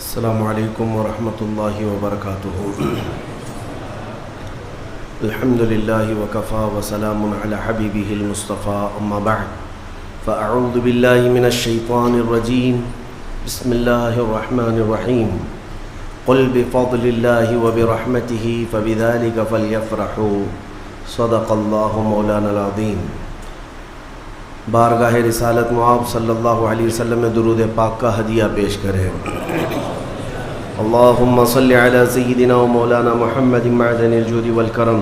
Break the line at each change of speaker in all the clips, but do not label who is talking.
السلام علیکم ورحمۃ اللہ وبرکاتہ۔ الحمد للہ وکفا وسلام علی حبیبہ المصطفیٰ، اما بعد فاعوذ باللہ من الشیطان الرجیم، بسم اللہ الرحمن الرحیم۔ قل بفضل اللہ وبرحمتہ فبذلک فلیفرحوا، صدق اللہ مولانا العظیم۔ بارگاہ رسالت معاب صلی اللہ علیہ وسلم میں درود پاک کا ہدیہ پیش کریں۔ اللہم صلی علی سیدنا و مولانا محمد معدن الجود والکرم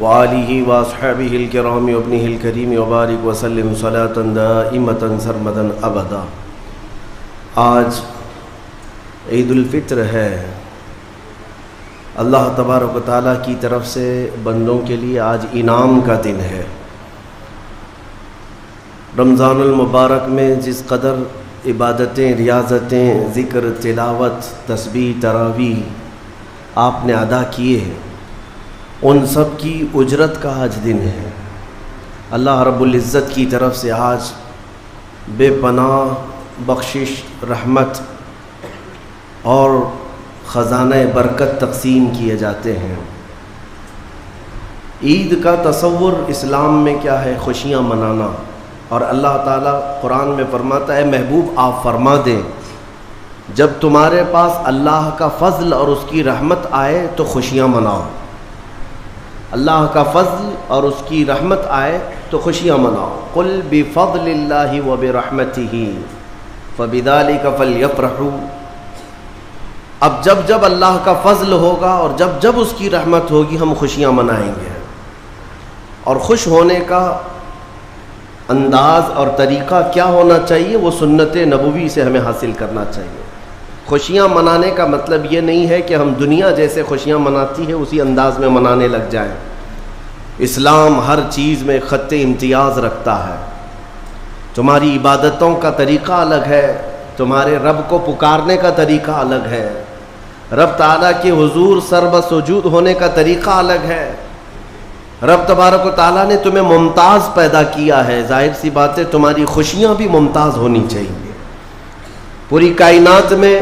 وآلہ واصحابہ الکرام وابنہ الکریم وبارک وسلم صلاة دائمتا سرمدا ابدا۔ آج عید الفطر ہے۔ اللہ تبارک و تعالیٰ کی طرف سے بندوں کے لیے آج انعام کا دن ہے۔ رمضان المبارک میں جس قدر عبادتیں، ریاضتیں، ذکر، تلاوت، تسبیح، تراویح آپ نے ادا کیے ہیں، ان سب کی اجرت کا آج دن ہے۔ اللہ رب العزت کی طرف سے آج بے پناہ بخشش، رحمت اور خزانہ برکت تقسیم کیے جاتے ہیں۔ عید کا تصور اسلام میں کیا ہے؟ خوشیاں منانا۔ اور اللہ تعالیٰ قرآن میں فرماتا ہے، محبوب آپ فرما دیں جب تمہارے پاس اللہ کا فضل اور اس کی رحمت آئے تو خوشیاں مناؤ۔ اللہ کا فضل اور اس کی رحمت آئے تو خوشیاں مناؤ۔ قل بفضل اللہ وبرحمتہ فبذلک فلیفرحوا۔ اب جب اللہ کا فضل ہوگا اور جب اس کی رحمت ہوگی ہم خوشیاں منائیں گے۔ اور خوش ہونے کا انداز اور طریقہ کیا ہونا چاہیے؟ وہ سنت نبوی سے ہمیں حاصل کرنا چاہیے۔ خوشیاں منانے کا مطلب یہ نہیں ہے کہ ہم دنیا جیسے خوشیاں مناتی ہے اسی انداز میں منانے لگ جائیں۔ اسلام ہر چیز میں خط امتیاز رکھتا ہے۔ تمہاری عبادتوں کا طریقہ الگ ہے، تمہارے رب کو پکارنے کا طریقہ الگ ہے، رب تعالیٰ کے حضور سر بسجود ہونے کا طریقہ الگ ہے۔ رب تبارک و تعالیٰ نے تمہیں ممتاز پیدا کیا ہے، ظاہر سی بات ہے تمہاری خوشیاں بھی ممتاز ہونی چاہیے۔ پوری کائنات میں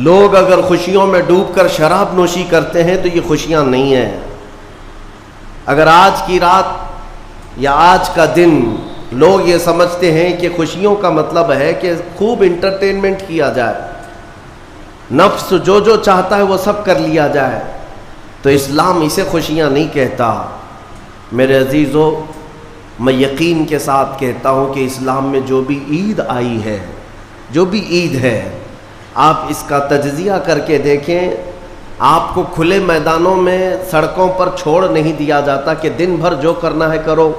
لوگ اگر خوشیوں میں ڈوب کر شراب نوشی کرتے ہیں تو یہ خوشیاں نہیں ہیں۔ اگر آج کی رات یا آج کا دن لوگ یہ سمجھتے ہیں کہ خوشیوں کا مطلب ہے کہ خوب انٹرٹینمنٹ کیا جائے، نفس جو چاہتا ہے وہ سب کر لیا جائے، تو اسلام اسے خوشیاں نہیں کہتا۔ میرے عزیزو، میں یقین کے ساتھ کہتا ہوں کہ اسلام میں جو بھی عید آئی ہے، جو بھی عید ہے، آپ اس کا تجزیہ کر کے دیکھیں۔ آپ کو کھلے میدانوں میں سڑکوں پر چھوڑ نہیں دیا جاتا کہ دن بھر جو کرنا ہے کرو،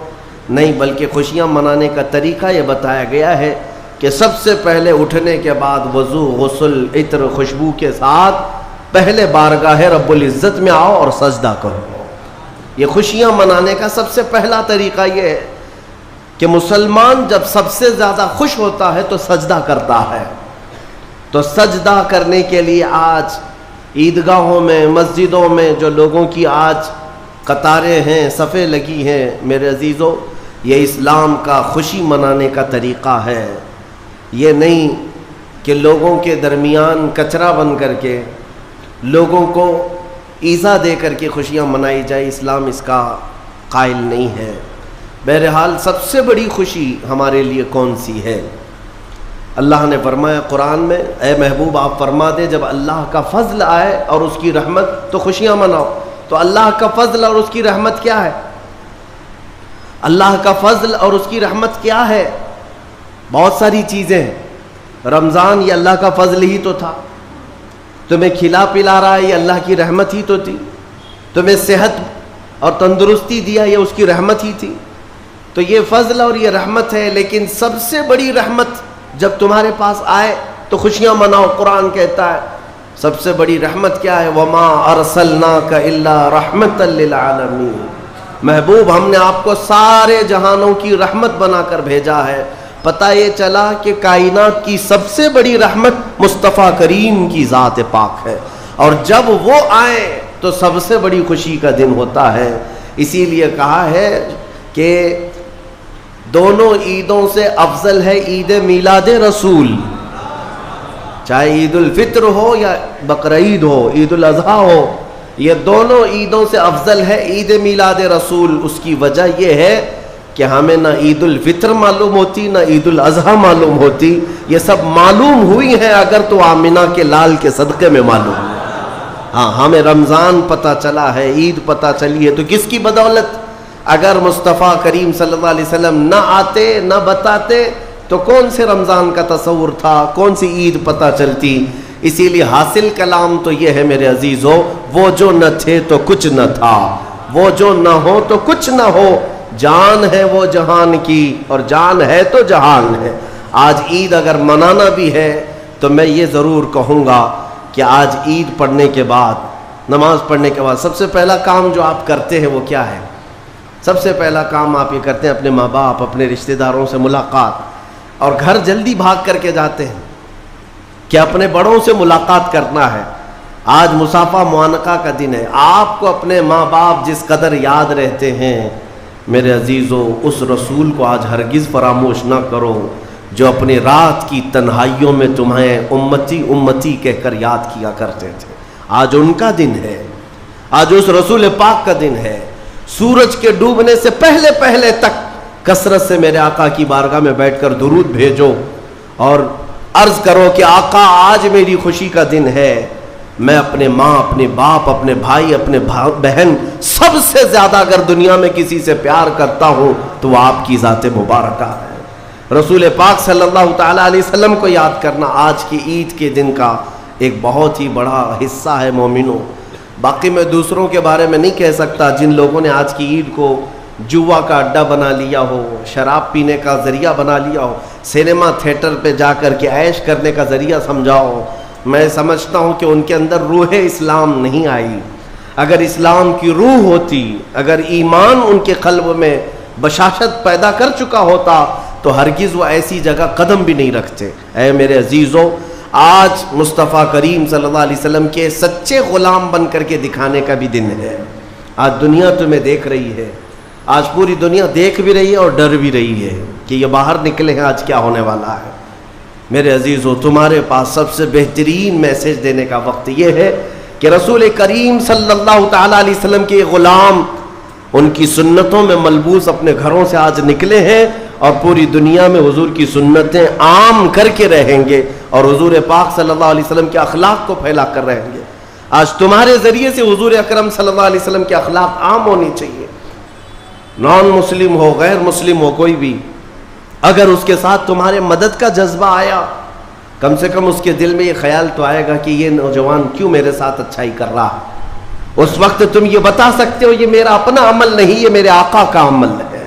نہیں، بلکہ خوشیاں منانے کا طریقہ یہ بتایا گیا ہے کہ سب سے پہلے اٹھنے کے بعد وضو، غسل، عطر، خوشبو کے ساتھ پہلے بارگاہ رب العزت میں آؤ اور سجدہ کرو۔ یہ خوشیاں منانے کا سب سے پہلا طریقہ یہ ہے کہ مسلمان جب سب سے زیادہ خوش ہوتا ہے تو سجدہ کرتا ہے۔ تو سجدہ کرنے کے لیے آج عیدگاہوں میں، مسجدوں میں جو لوگوں کی آج قطاریں ہیں، صفیں لگی ہیں، میرے عزیزو، یہ اسلام کا خوشی منانے کا طریقہ ہے۔ یہ نہیں کہ لوگوں کے درمیان کچرا بن کر کے، لوگوں کو ایذا دے کر کے خوشیاں منائی جائے، اسلام اس کا قائل نہیں ہے۔ بہرحال سب سے بڑی خوشی ہمارے لیے کون سی ہے؟ اللہ نے فرمایا قرآن میں، اے محبوب آپ فرما دے جب اللہ کا فضل آئے اور اس کی رحمت تو خوشیاں مناؤ۔ تو اللہ کا فضل اور اس کی رحمت کیا ہے؟ اللہ کا فضل اور اس کی رحمت کیا ہے؟ بہت ساری چیزیں ہیں۔ رمضان یہ اللہ کا فضل ہی تو تھا، تمہیں کھلا پلا رہا ہے یہ اللہ کی رحمت ہی تو تھی، تمہیں صحت اور تندرستی دیا یہ اس کی رحمت ہی تھی۔ تو یہ فضل اور یہ رحمت ہے، لیکن سب سے بڑی رحمت جب تمہارے پاس آئے تو خوشیاں مناؤ۔ قرآن کہتا ہے سب سے بڑی رحمت کیا ہے؟ وَمَا أَرْسَلْنَاكَ إِلَّا رَحْمَةً لِّلْعَالَمِينَ۔ محبوب ہم نے آپ کو سارے جہانوں کی رحمت بنا کر بھیجا ہے۔ پتہ یہ چلا کہ کائنات کی سب سے بڑی رحمت مصطفیٰ کریم کی ذات پاک ہے، اور جب وہ آئے تو سب سے بڑی خوشی کا دن ہوتا ہے۔ اسی لیے کہا ہے کہ دونوں عیدوں سے افضل ہے عید میلاد رسول۔ چاہے عید الفطر ہو یا بقرعید ہو، عید الاضحیٰ ہو، یہ دونوں عیدوں سے افضل ہے عید میلاد رسول۔ اس کی وجہ یہ ہے کہ ہمیں نہ عید الفطر معلوم ہوتی نہ عید الاضحیٰ معلوم ہوتی، یہ سب معلوم ہوئی ہیں اگر تو آمنہ کے لال کے صدقے میں معلوم ہے۔ ہاں ہمیں رمضان پتہ چلا ہے، عید پتہ چلی ہے، تو کس کی بدولت؟ اگر مصطفیٰ کریم صلی اللہ علیہ وسلم نہ آتے نہ بتاتے تو کون سے رمضان کا تصور تھا، کون سی عید پتہ چلتی؟ اسی لیے حاصل کلام تو یہ ہے میرے عزیزو، وہ جو نہ تھے تو کچھ نہ تھا، وہ جو نہ ہو تو کچھ نہ ہو، جان ہے وہ جہان کی اور جان ہے تو جہان ہے۔ آج عید اگر منانا بھی ہے تو میں یہ ضرور کہوں گا کہ آج عید پڑھنے کے بعد، نماز پڑھنے کے بعد سب سے پہلا کام جو آپ کرتے ہیں وہ کیا ہے؟ سب سے پہلا کام آپ یہ کرتے ہیں اپنے ماں باپ، اپنے رشتہ داروں سے ملاقات، اور گھر جلدی بھاگ کر کے جاتے ہیں کہ اپنے بڑوں سے ملاقات کرنا ہے۔ آج مصافحہ معانقہ کا دن ہے، آپ کو اپنے ماں باپ جس قدر یاد رہتے ہیں میرے عزیزو، اس رسول کو آج ہرگز فراموش نہ کرو جو اپنی رات کی تنہائیوں میں تمہیں امتی امتی کہہ کر یاد کیا کرتے تھے۔ آج ان کا دن ہے، آج اس رسول پاک کا دن ہے۔ سورج کے ڈوبنے سے پہلے پہلے تک کثرت سے میرے آقا کی بارگاہ میں بیٹھ کر درود بھیجو اور عرض کرو کہ آقا آج میری خوشی کا دن ہے، میں اپنے ماں، اپنے باپ، اپنے بھائی، اپنے بہن، سب سے زیادہ اگر دنیا میں کسی سے پیار کرتا ہوں تو وہ آپ کی ذات مبارکہ ہے۔ رسول پاک صلی اللہ تعالیٰ علیہ وسلم کو یاد کرنا آج کی عید کے دن کا ایک بہت ہی بڑا حصہ ہے مومنوں۔ باقی میں دوسروں کے بارے میں نہیں کہہ سکتا، جن لوگوں نے آج کی عید کو جوا کا اڈا بنا لیا ہو، شراب پینے کا ذریعہ بنا لیا ہو، سینما تھیٹر پہ جا کر کے عیش کرنے کا ذریعہ سمجھاؤ، میں سمجھتا ہوں کہ ان کے اندر روح اسلام نہیں آئی۔ اگر اسلام کی روح ہوتی، اگر ایمان ان کے قلب میں بشاشت پیدا کر چکا ہوتا تو ہرگز وہ ایسی جگہ قدم بھی نہیں رکھتے۔ اے میرے عزیزو، آج مصطفیٰ کریم صلی اللہ علیہ وسلم کے سچے غلام بن کر کے دکھانے کا بھی دن ہے۔ آج دنیا تمہیں دیکھ رہی ہے، آج پوری دنیا دیکھ بھی رہی ہے اور ڈر بھی رہی ہے کہ یہ باہر نکلے ہیں آج کیا ہونے والا ہے۔ میرے عزیزو، تمہارے پاس سب سے بہترین میسج دینے کا وقت یہ ہے کہ رسول کریم صلی اللہ تعالیٰ علیہ وسلم کے غلام ان کی سنتوں میں ملبوس اپنے گھروں سے آج نکلے ہیں اور پوری دنیا میں حضور کی سنتیں عام کر کے رہیں گے اور حضور پاک صلی اللہ علیہ وسلم کے اخلاق کو پھیلا کر رہیں گے۔ آج تمہارے ذریعے سے حضور اکرم صلی اللہ علیہ وسلم کے اخلاق عام ہونی چاہیے۔ نان مسلم ہو، غیر مسلم ہو، کوئی بھی اگر اس کے ساتھ تمہارے مدد کا جذبہ آیا، کم سے کم اس کے دل میں یہ خیال تو آئے گا کہ یہ نوجوان کیوں میرے ساتھ اچھائی کر رہا ہے۔ اس وقت تم یہ بتا سکتے ہو یہ میرا اپنا عمل نہیں، یہ میرے آقا کا عمل ہے۔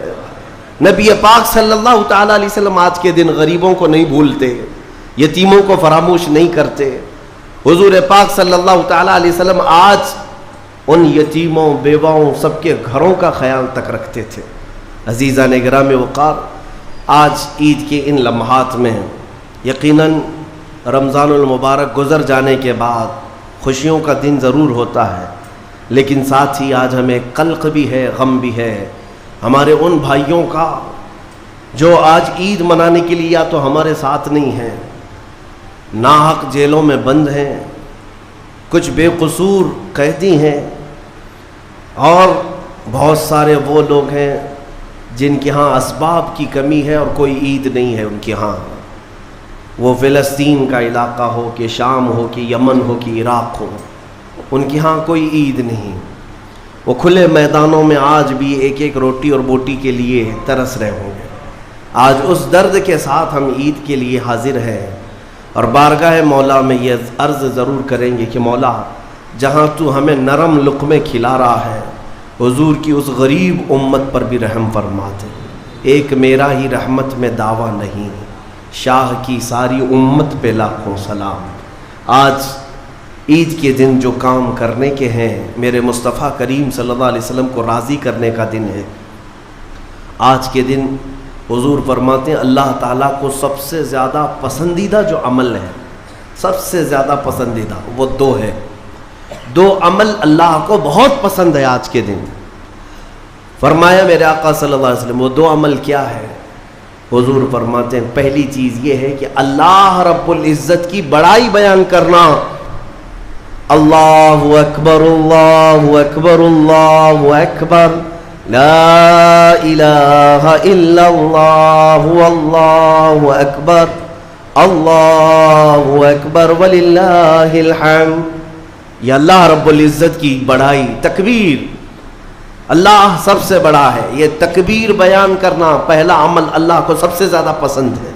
نبی پاک صلی اللہ تعالیٰ علیہ وسلم آج کے دن غریبوں کو نہیں بھولتے، یتیموں کو فراموش نہیں کرتے۔ حضور پاک صلی اللہ تعالیٰ علیہ وسلم آج ان یتیموں، بیواؤں، سب کے گھروں کا خیال تک رکھتے تھے۔ عزیزان گرامی وقار، آج عید کے ان لمحات میں یقیناً رمضان المبارک گزر جانے کے بعد خوشیوں کا دن ضرور ہوتا ہے، لیکن ساتھ ہی آج ہمیں قلق بھی ہے، غم بھی ہے ہمارے ان بھائیوں کا جو آج عید منانے کے لیے یا تو ہمارے ساتھ نہیں ہیں، ناحق جیلوں میں بند ہیں، کچھ بے قصور قیدی ہیں، اور بہت سارے وہ لوگ ہیں جن کے ہاں اسباب کی کمی ہے اور کوئی عید نہیں ہے ان کے ہاں۔ وہ فلسطین کا علاقہ ہو کہ شام ہو کہ یمن ہو کہ عراق ہو، ان کے ہاں کوئی عید نہیں۔ وہ کھلے میدانوں میں آج بھی ایک ایک روٹی اور بوٹی کے لیے ترس رہے ہوں گے۔ آج اس درد کے ساتھ ہم عید کے لیے حاضر ہیں اور بارگاہ مولا میں یہ عرض ضرور کریں گے کہ مولا، جہاں تو ہمیں نرم لقمے کھلا رہا ہے، حضور کی اس غریب امت پر بھی رحم فرما دے۔ ایک میرا ہی رحمت میں دعویٰ نہیں، شاہ کی ساری امت پہ لاکھوں سلام۔ آج عید کے دن جو کام کرنے کے ہیں، میرے مصطفیٰ کریم صلی اللہ علیہ وسلم کو راضی کرنے کا دن ہے۔ آج کے دن حضور فرماتے ہیں اللہ تعالیٰ کو سب سے زیادہ پسندیدہ جو عمل ہے، سب سے زیادہ پسندیدہ وہ دو ہے، دو عمل اللہ کو بہت پسند ہے آج کے دن۔ فرمایا میرے آقا صلی اللہ علیہ وسلم، وہ دو عمل کیا ہے؟ حضور فرماتے ہیں پہلی چیز یہ ہے کہ اللہ رب العزت کی بڑائی بیان کرنا. اللہ اکبر اللہ اکبر اللہ اکبر لا الہ الا اللہ اللہ اکبر اللہ اکبر وللہ الحمد. یہ اللہ رب العزت کی بڑائی تکبیر. اللہ سب سے بڑا ہے. یہ تکبیر بیان کرنا پہلا عمل اللہ کو سب سے زیادہ پسند ہے.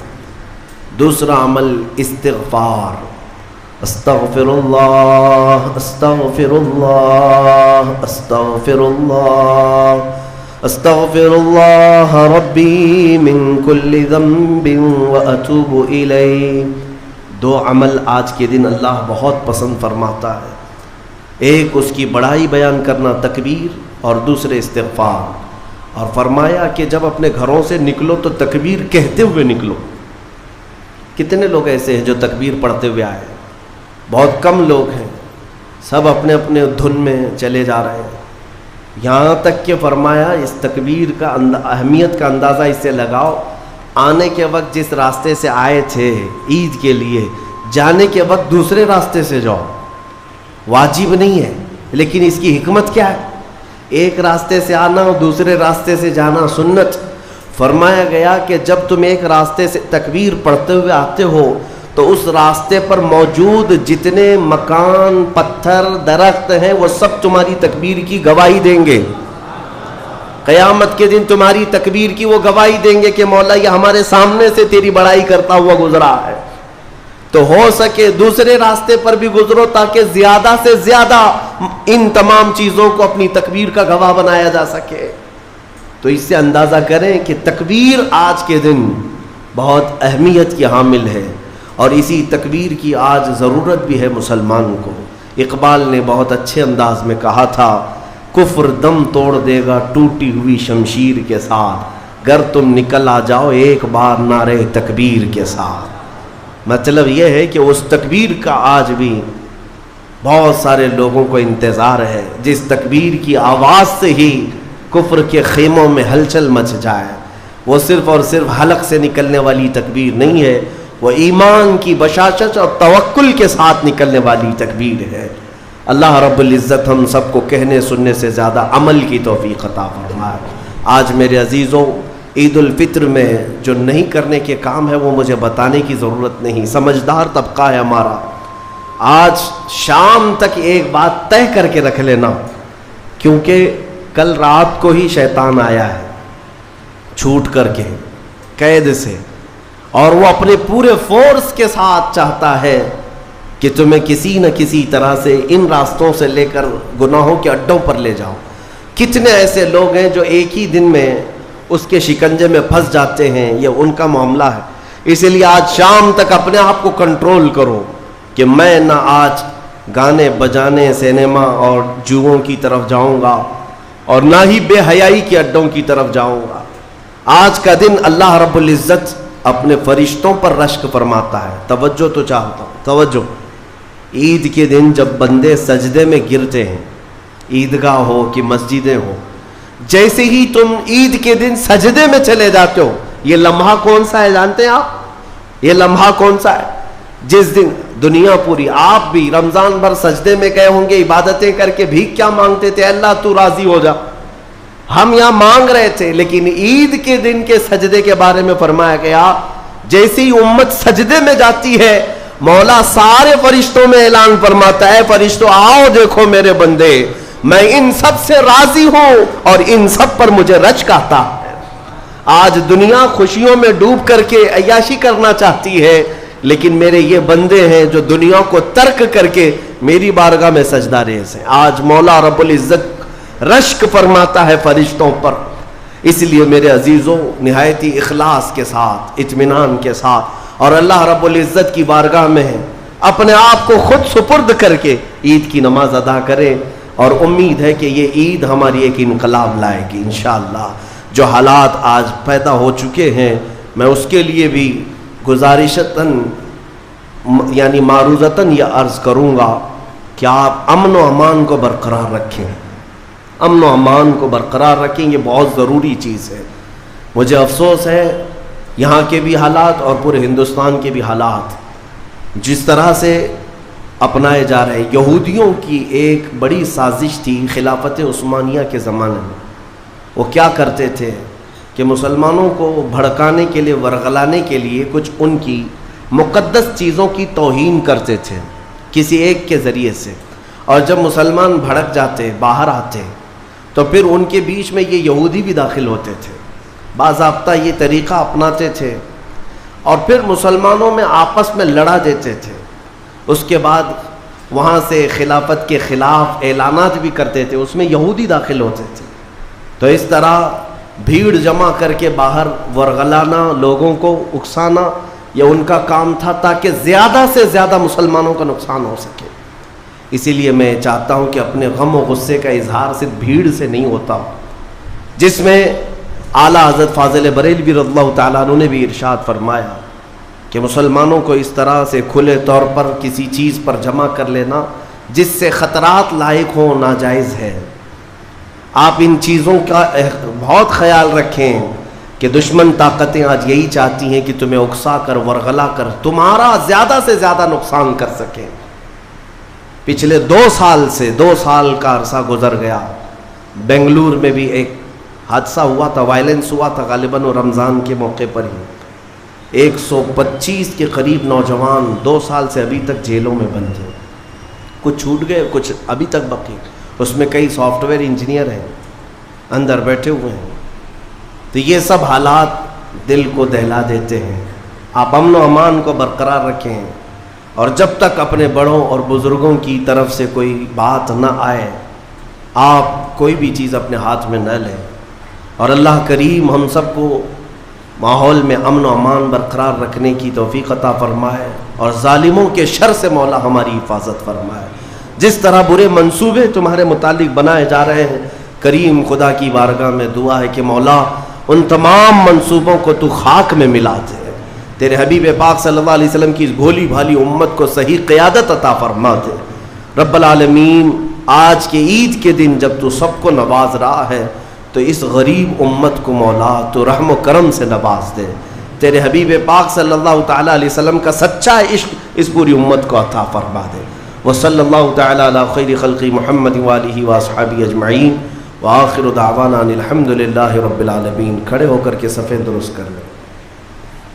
دوسرا عمل استغفار. استغفر اللہ استغفر اللہ استغفر اللہ استغفر اللہ ربی من کل ذنب واتوب الیہ. دو عمل آج کے دن اللہ بہت پسند فرماتا ہے. ایک اس کی بڑائی بیان کرنا تکبیر اور دوسرے استغفار. اور فرمایا کہ جب اپنے گھروں سے نکلو تو تکبیر کہتے ہوئے نکلو. کتنے لوگ ایسے ہیں جو تکبیر پڑھتے ہوئے آئے؟ بہت کم لوگ ہیں. سب اپنے اپنے دھن میں چلے جا رہے ہیں. یہاں تک کہ فرمایا اس تکبیر کا اہمیت کا اندازہ اس سے لگاؤ. آنے کے وقت جس راستے سے آئے تھے عید کے لیے، جانے کے وقت دوسرے راستے سے جاؤ. واجب نہیں ہے، لیکن اس کی حکمت کیا ہے؟ ایک راستے سے آنا اور دوسرے راستے سے جانا سنت. فرمایا گیا کہ جب تم ایک راستے سے تکبیر پڑھتے ہوئے آتے ہو تو اس راستے پر موجود جتنے مکان، پتھر، درخت ہیں وہ سب تمہاری تکبیر کی گواہی دیں گے. قیامت کے دن تمہاری تکبیر کی وہ گواہی دیں گے کہ مولا یہ ہمارے سامنے سے تیری بڑائی کرتا ہوا گزرا ہے. تو ہو سکے دوسرے راستے پر بھی گزرو تاکہ زیادہ سے زیادہ ان تمام چیزوں کو اپنی تکبیر کا گواہ بنایا جا سکے. تو اس سے اندازہ کریں کہ تکبیر آج کے دن بہت اہمیت کی حامل ہے، اور اسی تکبیر کی آج ضرورت بھی ہے مسلمان کو. اقبال نے بہت اچھے انداز میں کہا تھا، کفر دم توڑ دے گا ٹوٹی ہوئی شمشیر کے ساتھ، گر تم نکل آ جاؤ ایک بار نعرے تکبیر کے ساتھ. مطلب یہ ہے کہ اس تکبیر کا آج بھی بہت سارے لوگوں کو انتظار ہے جس تکبیر کی آواز سے ہی کفر کے خیموں میں ہلچل مچ جائے. وہ صرف اور صرف حلق سے نکلنے والی تکبیر نہیں ہے، وہ ایمان کی بشاشت اور توکل کے ساتھ نکلنے والی تکبیر ہے. اللہ رب العزت ہم سب کو کہنے سننے سے زیادہ عمل کی توفیق عطا فرمائے. آج میرے عزیزوں، عید الفطر میں جو نہیں کرنے کے کام ہے وہ مجھے بتانے کی ضرورت نہیں. سمجھدار طبقہ ہے ہمارا. آج شام تک ایک بات طے کر کے رکھ لینا، کیونکہ کل رات کو ہی شیطان آیا ہے چھوٹ کر کے قید سے، اور وہ اپنے پورے فورس کے ساتھ چاہتا ہے کہ تمہیں کسی نہ کسی طرح سے ان راستوں سے لے کر گناہوں کے اڈوں پر لے جاؤ. کتنے ایسے لوگ ہیں جو ایک ہی دن میں اس کے شکنجے میں پھنس جاتے ہیں. یہ ان کا معاملہ ہے. اسی لیے آج شام تک اپنے آپ کو کنٹرول کرو کہ میں نہ آج گانے بجانے، سینما اور جوؤں کی طرف جاؤں گا، اور نہ ہی بے حیائی کے اڈوں کی طرف جاؤں گا. آج کا دن اللہ رب العزت اپنے فرشتوں پر رشک فرماتا ہے. توجہ تو چاہتا ہوں، توجہ. عید کے دن جب بندے سجدے میں گرتے ہیں، عیدگاہ ہو کہ مسجدیں ہو، جیسے ہی تم عید کے دن سجدے میں چلے جاتے ہو، یہ لمحہ کون سا ہے جانتے ہیں آپ؟ یہ لمحہ کون سا ہے؟ جس دن دنیا پوری، آپ بھی رمضان بھر سجدے میں گئے ہوں گے، عبادتیں کر کے بھیک کیا مانگتے تھے؟ اللہ تو راضی ہو جا. ہم یہاں مانگ رہے تھے، لیکن عید کے دن کے سجدے کے بارے میں فرمایا گیا جیسے ہی امت سجدے میں جاتی ہے، مولا سارے فرشتوں میں اعلان فرماتا ہے، فرشتوں آؤ دیکھو میرے بندے، میں ان سب سے راضی ہوں اور ان سب پر مجھے رشک آتا ہے. آج دنیا خوشیوں میں ڈوب کر کے عیاشی کرنا چاہتی ہے، لیکن میرے یہ بندے ہیں جو دنیا کو ترک کر کے میری بارگاہ میں سجدہ ریز ہیں. آج مولا رب العزت رشک فرماتا ہے فرشتوں پر. اس لیے میرے عزیزوں، نہایت ہی اخلاص کے ساتھ، اطمینان کے ساتھ، اور اللہ رب العزت کی بارگاہ میں اپنے آپ کو خود سپرد کر کے عید کی نماز ادا کریں، اور امید ہے کہ یہ عید ہماری ایک انقلاب لائے گی انشاءاللہ. جو حالات آج پیدا ہو چکے ہیں، میں اس کے لیے بھی گزارشتاً یعنی معروضتاً یہ عرض کروں گا کہ آپ امن و امان کو برقرار رکھیں. امن و امان کو برقرار رکھیں، یہ بہت ضروری چیز ہے. مجھے افسوس ہے یہاں کے بھی حالات اور پورے ہندوستان کے بھی حالات جس طرح سے اپنائے جا رہے ہیں۔ یہودیوں کی ایک بڑی سازش تھی خلافت عثمانیہ کے زمانے میں۔ وہ کیا کرتے تھے کہ مسلمانوں کو بھڑکانے کے لیے، ورغلانے کے لیے کچھ ان کی مقدس چیزوں کی توہین کرتے تھے کسی ایک کے ذریعے سے، اور جب مسلمان بھڑک جاتے، باہر آتے، تو پھر ان کے بیچ میں یہ یہودی بھی داخل ہوتے تھے، باضابطہ یہ طریقہ اپناتے تھے، اور پھر مسلمانوں میں آپس میں لڑا دیتے تھے۔ اس کے بعد وہاں سے خلافت کے خلاف اعلانات بھی کرتے تھے، اس میں یہودی داخل ہوتے تھے۔ تو اس طرح بھیڑ جمع کر کے باہر ورغلانا، لوگوں کو اکسانا، یہ ان کا کام تھا تاکہ زیادہ سے زیادہ مسلمانوں کا نقصان ہو سکے۔ اسی لیے میں چاہتا ہوں کہ اپنے غم و غصے کا اظہار صرف بھیڑ سے نہیں ہوتا، جس میں اعلیٰ حضرت فاضل بریلوی رضی اللہ تعالیٰ عنہ نے بھی ارشاد فرمایا کہ مسلمانوں کو اس طرح سے کھلے طور پر کسی چیز پر جمع کر لینا جس سے خطرات لاحق ہوں ناجائز ہے۔ آپ ان چیزوں کا بہت خیال رکھیں کہ دشمن طاقتیں آج یہی چاہتی ہیں کہ تمہیں اکسا کر، ورغلا کر تمہارا زیادہ سے زیادہ نقصان کر سکیں۔ پچھلے 2 سال کا عرصہ گزر گیا، بنگلور میں بھی ایک حادثہ ہوا تھا، وائلنس ہوا تھا، غالباً رمضان کے موقع پر ہی 125 کے قریب نوجوان 2 سال سے ابھی تک جیلوں میں بند ہیں، کچھ چھوٹ گئے، کچھ ابھی تک باقی، اس میں کئی سافٹ ویئر انجینئر ہیں اندر بیٹھے ہوئے ہیں۔ تو یہ سب حالات دل کو دہلا دیتے ہیں۔ آپ امن و امان کو برقرار رکھیں، اور جب تک اپنے بڑوں اور بزرگوں کی طرف سے کوئی بات نہ آئے آپ کوئی بھی چیز اپنے ہاتھ میں نہ لیں، اور اللہ کریم ہم سب کو ماحول میں امن و امان برقرار رکھنے کی توفیق عطا فرمائے، اور ظالموں کے شر سے مولا ہماری حفاظت فرمائے۔ جس طرح برے منصوبے تمہارے متعلق بنائے جا رہے ہیں، کریم خدا کی بارگاہ میں دعا ہے کہ مولا ان تمام منصوبوں کو تو خاک میں ملا دے، تیرے حبیب پاک صلی اللہ علیہ وسلم کی اس بھولی بھالی امت کو صحیح قیادت عطا فرما دے۔ رب العالمین، آج کے عید کے دن جب تو سب کو نواز رہا ہے تو اس غریب امت کو مولا تو رحم و کرم سے نواز دے، تیرے حبیب پاک صلی اللہ تعالیٰ علیہ وسلم کا سچا عشق اس پوری امت کو عطا فرما دے۔ وصلی اللہ تعالیٰ علی خیر خلق محمد وآلہ واصحابہ اجمعین، وآخر دعوانا الحمد للہ رب العالمین۔ کھڑے ہو کر کے صفیں درست کر لیں۔